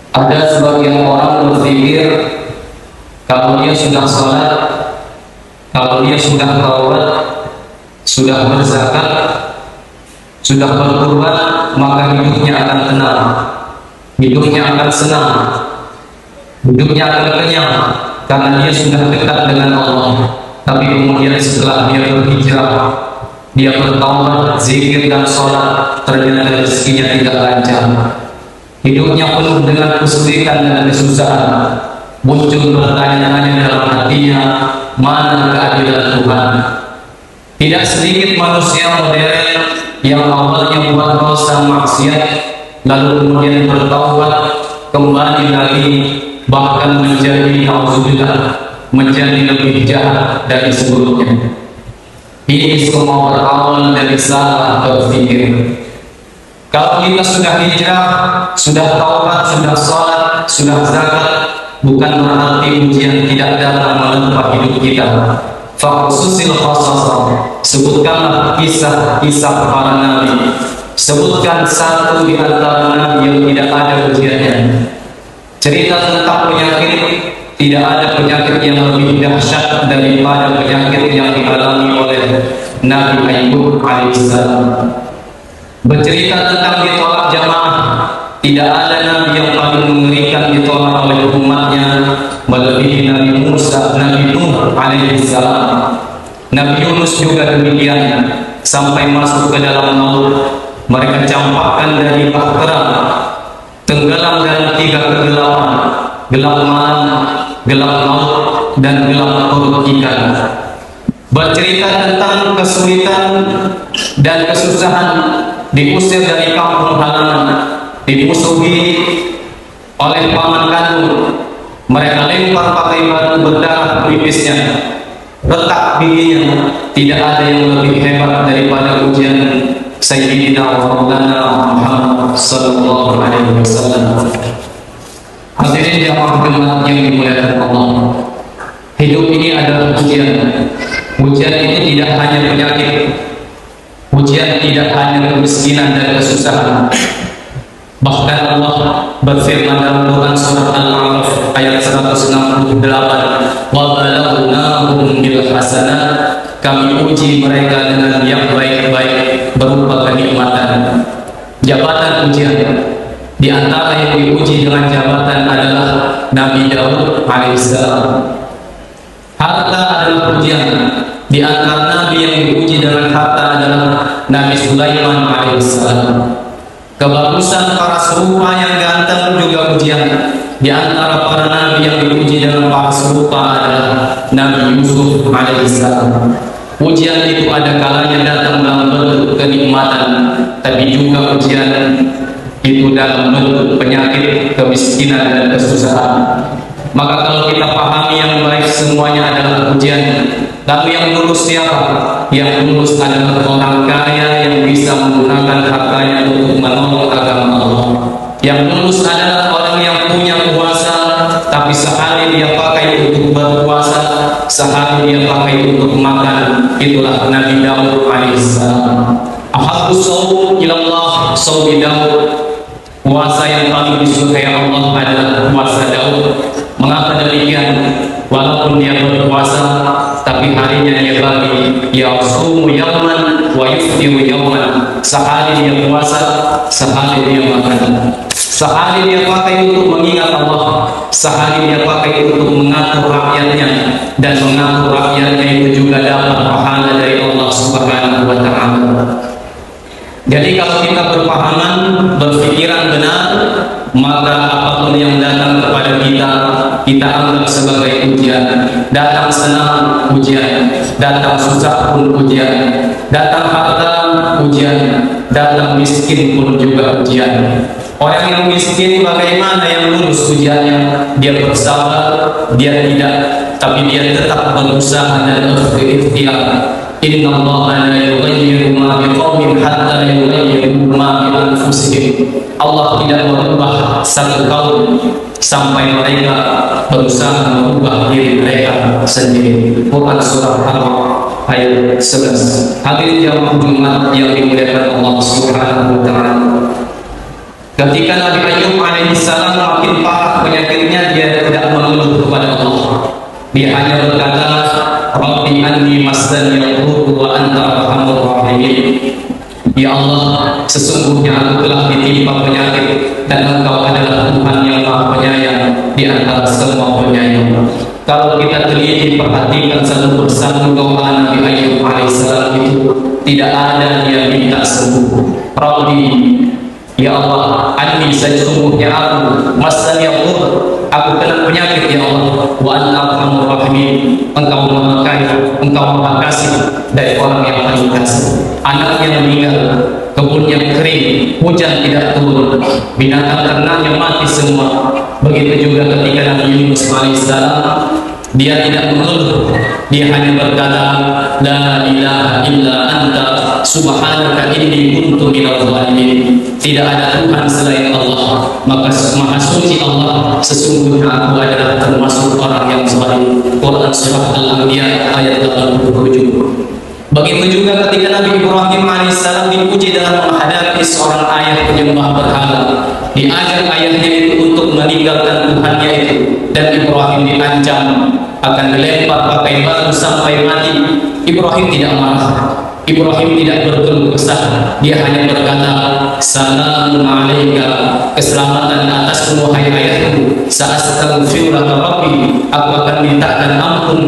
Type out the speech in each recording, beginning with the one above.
Ada sebagian orang berpikir kalau dia sudah sholat, kalau dia sudah taubat, sudah berzakat, sudah berkurban, maka hidupnya akan tenang, hidupnya akan senang, hidupnya akan kenyang, karena dia sudah dekat dengan Allah. Tapi kemudian setelah dia berhijrah, dia bertaubat, zikir dan sholat, ternyata rezekinya tidak lancar. Hidupnya penuh dengan kesulitan dan kesusahan. Muncul bertanya-tanya dalam hatinya, mana keadilan Tuhan? Tidak sedikit manusia modern yang awalnya buat dosa maksiat, lalu kemudian bertaubat, kembali lagi, bahkan menjadi nauzubillah, menjadi lebih jahat dari sebelumnya. Ini semua berawal dari salah berpikir. Kalau kita sudah hijrah, sudah taubat, sudah sholat, sudah zakat, bukan berarti ujian tidak datang menempa hidup kita. Fakhususil khasasah, sebutkanlah kisah-kisah para nabi, sebutkan satu di antara nabi yang tidak ada ujiannya. Cerita tentang penyakit, tidak ada penyakit yang lebih dahsyat daripada penyakit yang dialami oleh Nabi Ayub alaihissalam. Bercerita tentang ditolak jamaah, tidak ada nabi yang paling mengerikan ditolak oleh umatnya melebihi Nabi Musa, Nabi Nuh alaihissalam. Nabi Yunus juga demikian, sampai masuk ke dalam laut, mereka campakkan dari bahtera, tenggelam dalam 3 kegelapan, gelap malam, gelap laut, dan gelap perut ikan. Bercerita tentang kesulitan dan kesusahan, diusir dari kampung halaman, dimusuhi oleh paman kandung, mereka lempar pakai batu berdarah pelipisnya, retak giginya. Tidak ada yang lebih hebat daripada ujian Sayyidina Maulana Muhammad sallallahu alaihi wasallam. Hadirin jamaah jemaat yang dimuliakan Allah, hidup ini adalah ujian. Ujian ini tidak hanya penyakit, ujian tidak hanya kemiskinan dan kesusahan. Bahkan Allah berfirman dalam Quran surat Al-A'raf ayat 168, wa balawnahum bil hasanat, kami uji mereka dengan yang baik-baik berupa kenikmatan. Jabatan ujian, di antara yang diuji dengan jabatan adalah Nabi Daud alaihissalam. Harta adalah ujian, di antara nabi yang diuji dengan harta adalah Nabi Sulaiman alaihissalam. Kebagusan para serupa yang ganteng juga ujian. Di antara para nabi yang diuji dengan para serupa adalah Nabi Yusuf alaihissalam. Ujian itu ada kalanya datang dalam bentuk kenikmatan, tapi juga ujian itu dalam bentuk penyakit, kemiskinan, dan kesusahan. Maka kalau kita pahami yang baik semuanya adalah ujian, lalu yang lulus siapa? Yang lulus adalah orang kaya yang bisa menggunakan hartanya untuk menolong agama Allah. Yang lulus adalah orang yang punya kuasa, tapi sehari dia pakai untuk berpuasa, sehari dia pakai untuk makan. Itulah Nabi Daud alaihissalam. Ahabbus shaum ilallah shaum Daud. Puasa yang paling disukai Allah adalah puasa Daud. Mengapa demikian? Walaupun dia berpuasa, tapi harinya dia bagi, yasumu yawman wa yuftiru yawman. Sehari dia puasa, sehari dia makan. Sehari dia pakai untuk mengingat Allah, sehari dia pakai untuk mengatur rakyatnya, dan mengatur rakyatnya itu juga dapat pahala dari Allah Subhanahu wa ta'ala. Jadi kalau kita berpahaman, berpikiran benar, maka apapun yang datang kepada kita, kita anggap sebagai ujian. Datang senang, ujian. Datang susah pun ujian. Datang harta, ujian. Datang miskin pun juga ujian. Orang yang miskin bagaimana yang lulus ujiannya? Dia bersabar, dia tidak, tapi dia tetap berusaha dan berikhtiar. Inna Allah la yughayyiru ma biqaumin hatta yughayyiru ma bi anfusihim. Allah tidak merubah satu kaum sampai mereka berusaha merubah diri mereka sendiri. Quran surah Al-Baqarah ayat 11. Hadirin jamaah Jumat yang dimuliakan Allah Subhanahu wa taala. Ketika Nabi Ayub alaihissalam makin semakin parah penyakitnya, dia tidak mengeluh kepada Allah. Dia hanya berkata, Rabbi anni masdani al-dhurru wa anta arhamur rahimin. Ya Allah, sesungguhnya aku telah ditimpa penyakit dan Engkau adalah Tuhan yang Maha Penyayang di antara semua penyayang. Kalau kita teliti perhatikan satu persatu doa Nabi Ayyub alaihissalam itu, tidak ada dia minta sembuh. Rabbi, ya Allah, anni sesungguhnya aku masdani al-dhurru, aku kena penyakit ya Allah, wa anta arhamur rahimin. Engkau Maha Kaya, Engkau Maha Kasih dari orang yang paling kasih. Anaknya meninggal, kebunnya kering, hujan tidak turun, binatang ternaknya mati semua. Begitu juga ketika Nabi Yunus alaihissalam, dia tidak mengeluh, dia hanya berkata, la ilaha illa anta subhanaka inni kuntu minadh dhalimin. Tidak ada Tuhan selain Allah, maka Maha Suci Allah, sesungguhnya aku adalah termasuk orang yang zalim. Quran surah Al-Anbiya ayat 87. Begitu juga ketika Nabi Ibrahim alaihissalam dipuji dengan menghadapi seorang ayah penyembah berhala. Diajak ayahnya itu untuk meninggalkan Tuhannya itu, dan Ibrahim diancam akan dilempar pakai batu sampai mati. Ibrahim tidak marah, Ibrahim tidak berkeluh kesah, dia hanya berkata, Salamun alaika, keselamatan atasmu wahai ayahku. Sa'astaghfiru laka rabbi, aku akan mintakan ampun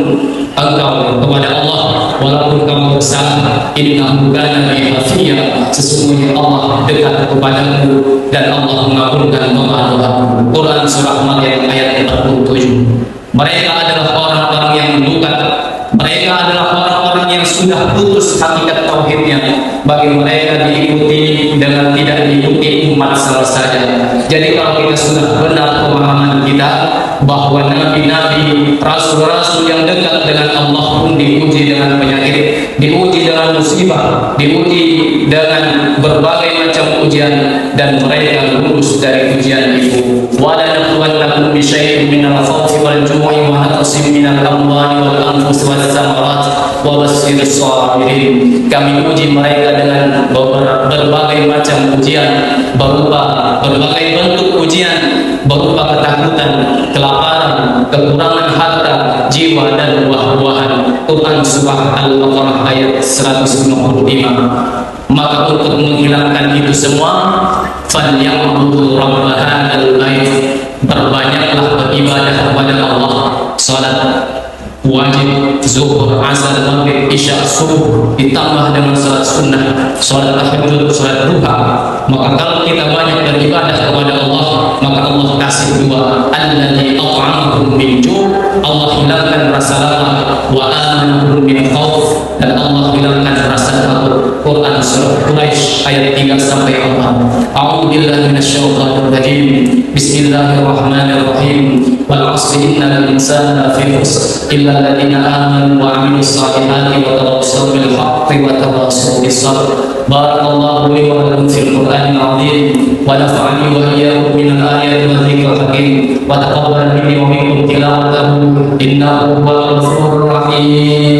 engkau kepada Allah walaupun kamu bersalah. Innahu kana bi hafiya, sesungguhnya Allah dekat kepadamu dan Allah mengabulkan doa-doamu. Quran surah Maryam ayat 47. Mereka adalah orang-orang yang mendukat, mereka adalah orang-orang yang sudah putus hakikat tauhidnya. Bagi mereka diikuti dengan tidak diikuti umat saja. Jadi kalau kita sudah benar pemahaman kita bahwa nabi-nabi, rasul-rasul yang dekat dengan Allah pun diuji dengan penyakit, diuji dengan musibah, diuji dengan berbagai macam ujian, dan mereka lulus dari ujian itu. Wa la nabluwannakum bi syai'in minal khawfi wal ju'i wa naqsin minal amwali wal anfusi was samarat wa basyirus sabirin. Kami uji mereka dengan berbagai macam ujian, berupa berbagai bentuk ujian, berupa ketakutan, kelaparan, kekurangan harta, jiwa, dan buah-buahan. Quran surah Al-Baqarah ayat 155. Maka untuk menghilangkan itu semua, falyabudu rabb hadzal bait, berbanyaklah beribadah kepada Allah. Salat wajib, zuhur, asar, maghrib, isya, subuh, ditambah dengan salat sunnah, salat tahajud, salat duha. Maka kalau kita banyak beribadah kepada Allah, maka Allah kasih dua, alladzi at'amahum min ju', Allah hilangkan rasa lapar, wa amanahum min khauf, dan Allah hilangkan rasa takut. Quran surah Quraisy ayat 3 sampai 4. A'udzu billahi minasyaitonir rajim. Bismillahirrahmanirrahim. Wal 'asri innal insana lafi khusr illa alladziina aamanu wa 'amilus shalihati wa tawassaw bil haqqi wa tawassaw bis sabr. Barakallahu li wa lakum fil Qur'anil 'azim wa nafa'ani wa iyyakum minal ayati wa dzikril hakim wa taqabbal minni wa minkum tilawatahu innahu huwal ghafurur rahim.